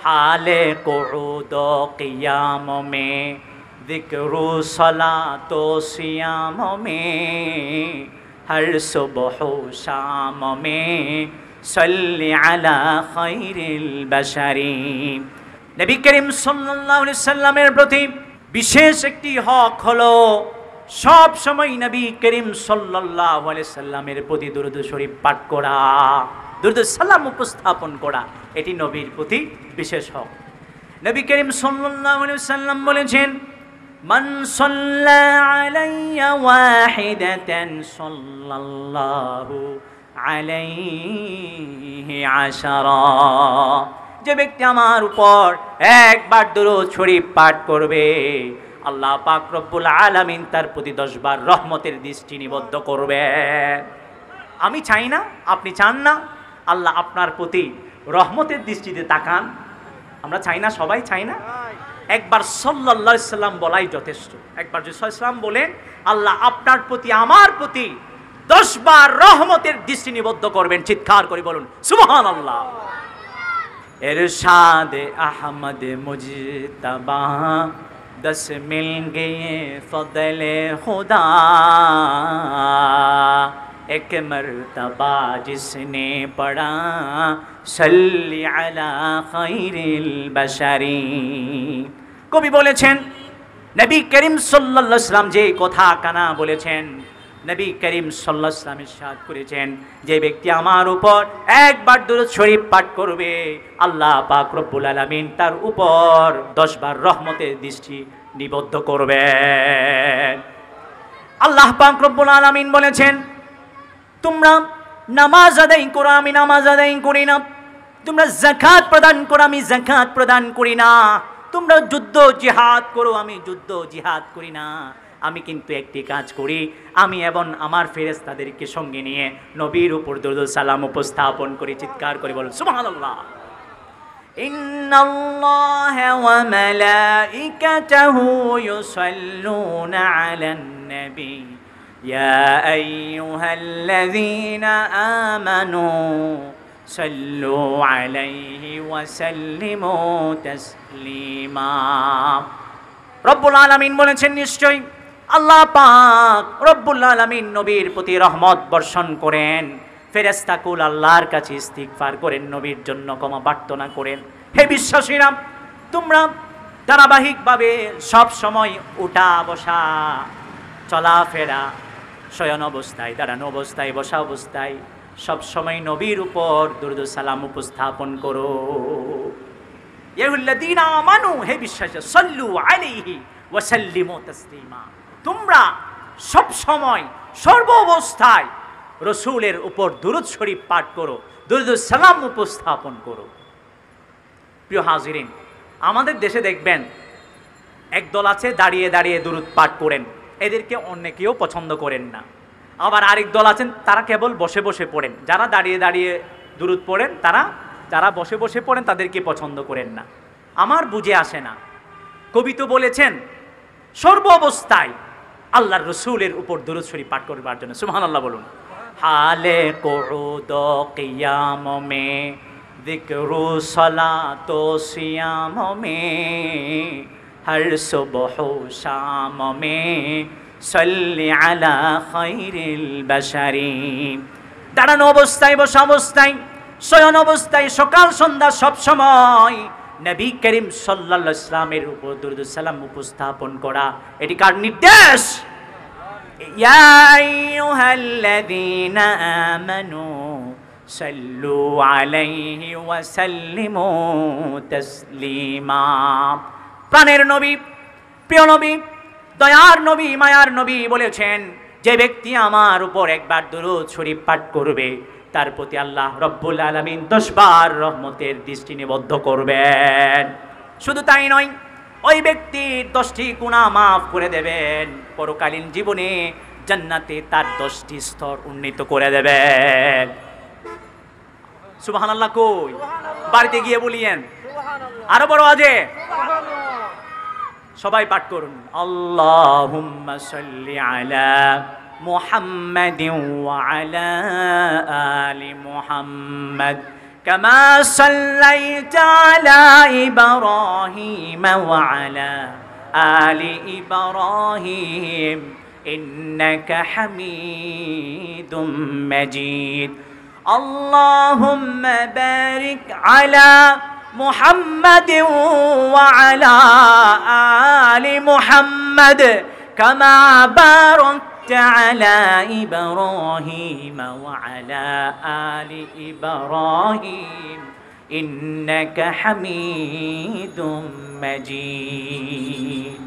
हाले कुऊदो क़ियाम में ज़िक्रो सलातो सियाम में हर सुबह शाम में सल्ली अला खैरिल बशरी। नबी करीम सल्लल्लाहु अलैहि वसल्लमेर प्रति विशेष একটি হক হলো সব সময় নবী করিম সাল্লাল্লাহু আলাইহি সাল্লামের প্রতি দরুদ শরীফ পাঠ করা, দরুদ সালাম উপস্থাপন করা, এটি নবীর প্রতি বিশেষ হক। নবী করিম সাল্লাল্লাহু আলাইহি সাল্লাম বলেছেন, মান সাল্লা আলাইয়া ওয়াহিদাতান সাল্লাল্লাহু আলাইহি আশারা। যে ব্যক্তি আমার উপর একবার দরুদ শরীফ পাঠ করবে, আল্লাহ পাক রব্বুল আলামিন তার প্রতি 10 বার রহমতের দৃষ্টি নিবদ্ধ করবেন। আমি চাই না, আপনি চান না আল্লাহ আপনার প্রতি রহমতের দৃষ্টিতে তাকান? আমরা চাই না, সবাই চাই না? একবার সাল্লাল্লাহু আলাইহি সাল্লাম বলাই যথেষ্ট। একবার যদি সাল্লাম বলেন, আল্লাহ আপনার প্রতি আমার প্রতি 10 বার রহমতের দৃষ্টি নিবদ্ধ করবেন। চিৎকার করে বলুন সুবহানাল্লাহ। इरशाद अहमद मुजतबा 10 मिल गए फज़ले खुदा, एक मर्तबा जिसने पढ़ा सल्ली अला खैरिल बशरी। কবি বলেছেন, নবী করিম সাল্লাল্লাহু আলাইহি ওয়াসাল্লাম যে কথা কানা বলেছেন, নবী করিম সাল্লাল্লাহু আলাইহি ওয়াসাল্লাম ইরশাদ করেছেন, যে ব্যক্তি আমার উপর একবার দরুদ শরীফ পাঠ করবে, আল্লাহ পাক রব্বুল আলামিন তার উপর 10 বার রহমতের দৃষ্টি নিবদ্ধ করবেন। আল্লাহ পাক রব্বুল আলামিন বলেছেন, তোমরা নামাজ আদায় করো, আমি নামাজ আদায় করি না। তোমরা যাকাত প্রদান করো, আমি যাকাত প্রদান করি না। তোমরা যুদ্ধ জিহাদ করো, আমি যুদ্ধ জিহাদ করি না। আমি কিন্তু একটি কাজ করি, আমি এবং আমার ফেরেশতাদেরকে সঙ্গে নিয়ে নবীর উপর দরুদ সালাম উপস্থাপন করি। চিৎকার করে বলুন সুবহানাল্লাহ। ইন্নাল্লাহা ওয়া মালাইকাতাহু ইউসাল্লুনা আলান নবী ইয়া আইয়ুহাল্লাযীনা আমানু সাল্লু আলাইহি ওয়া সাল্লিমু তাসলিমা। রব্বুল আলামিন বলেছেন, নিশ্চয়ই আল্লাহ পাক রব্বুল আলামিন নবীর প্রতি রহমত বর্ষণ করেন, ফেরেশতাকুল আল্লাহর কাছে ইস্তিগফার করেন, নবীর জন্য ক্ষমা প্রার্থনা করেন। হে বিশ্বাসীরা, তোমরা ধারাবাহিকভাবে সব সময় উঠা বসা, চলাফেরা, শয়ন অবস্থায়, দাঁড়ানো অবস্থায়, বসা অবস্থায় সব সময় নবীর উপর দরুদ সালাম উপস্থাপন করো। ইয়াউল্লাযীনা আমানু, হে বিশ্বাসী, সাল্লু আলাইহি ওয়া সাল্লিমু তাসলিমা। তোমরা সব সময় সর্ব অবস্থায় রাসূলের উপর দরুদ শরীফ পাঠ করো, দরুদ সালাম উপস্থাপন করো। প্রিয় হাজিরিন, আমাদের দেশে দেখবেন একদল আছে দাঁড়িয়ে দাঁড়িয়ে দরুদ পাঠ করেন, এদেরকে অনেকেও পছন্দ করেন না। আবার আরেক দল আছেন, তারা কেবল বসে বসে পড়েন। যারা দাঁড়িয়ে দাঁড়িয়ে দরুদ পড়েন, যারা বসে বসে পড়েন তাদেরকে পছন্দ করেন না। আমার বুঝে আসে না। কবি তো বলেছেন সর্ব অবস্থায় আল্লাহর রাসূলের উপর দরুদ শরীফ পাঠ করবার জন্য। সুবহানাল্লাহ বলুন। হালে কুউদ কিয়াম মে যিকরু সালাতো সিয়াম মে হর সুবহ শাম মে সাল্লি আলা খায়রিল বাশারি। দাঁড়ানো অবস্থায়, বসা অবস্থায়, শয়ন অবস্থায়, সকাল সন্ধ্যা সব সময় নবী করিম সাল্লাল্লাহু আলাইহি ওয়াসাল্লামের উপর দরুদ সালাম উপস্থাপন করা, এটি কার নির্দেশ? ইয়া আইয়ুহাল্লাযীনা আমানু সাল্লু আলাইহি ওয়া সাল্লিমু তাসলিমা। প্রাণের নবী, প্রিয় নবী, দয়ার নবী, মায়ার নবী বলেছেন, যে ব্যক্তি আমার উপর একবার দরুদ শরীফ পাঠ করবে, তার প্রতি আল্লাহ রব্বুল আলামিন 10 বার রহমতের দৃষ্টি নিবদ্ধ করবেন। শুধু তাই নয়, ওই ব্যক্তির 10টি গুনাহ মাফ করে দেবেন, পরকালীন জীবনে জান্নাতে তার 10টি স্তর উন্নীত করে দেবেন। সুবহানাল্লাহ কই? বাড়িতে গিয়ে বলিয়েন আরো বড় আজে। সবাই পাঠ করুন, আল্লাহুম্মা সাল্লি আলা মুহাম্মাদিন ওয়া আলা আলি মুহাম্মাদ কামা সাল্লাইতা আলা ইব্রাহিম ওয়া আলা আলি ইব্রাহিম ইন্নাকা হামিদুম মাজিদ। আল্লাহুম্মা বারিক আলা মুহাম্মাদ ওয়া আলা আলি মুহাম্মাদ কামা বারাকতা আলা ইব্রাহিম ওয়া আলা আলি ইব্রাহিম ইন্নাকা হামিদুম মাজিদ।